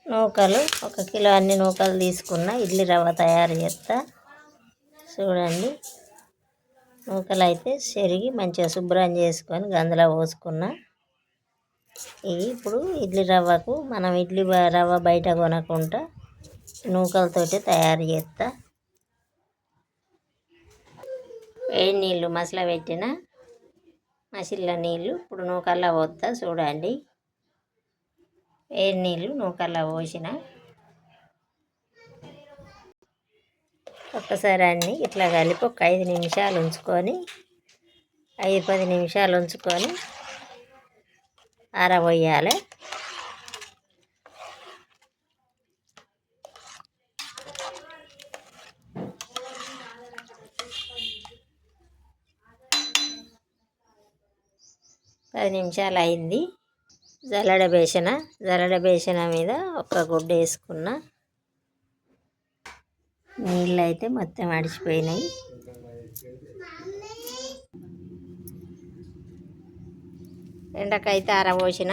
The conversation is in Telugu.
నూకలు 1 కిలో అన్ని నూకలు తీసుకున్న ఇడ్లీ రవ్వ తయారు చేస్తా. చూడండి, నూకలు అయితే చెరిగి మంచిగా శుభ్రం చేసుకొని గంజలో పోసుకున్నా. ఇవి ఇప్పుడు ఇడ్లీ రవ్వకు మనం ఇడ్లీ రవ్వ బయట కొనకుండా నూకలతోటి తయారు చేస్తా. వేడి నీళ్ళు మసల పెట్టిన మసిల్ల నీళ్ళు ఇప్పుడు నూకల్లో పోస్తా. చూడండి, వేడి నీళ్ళు నూకల్లో పోసిన ఒక్కసారి అన్నీ ఇట్లా కలిపి ఒక 5 నిమిషాలు ఉంచుకొని 5-10 నిమిషాలు ఉంచుకొని ఆరబోయాలి. పది నిమిషాలు అయింది. జల్లెడ బేసిన మీద ఒక గుడ్డ వేసుకున్న. నీళ్ళు అయితే మొత్తం అడిచిపోయినాయి. ఎండకైతే ఆరబోసిన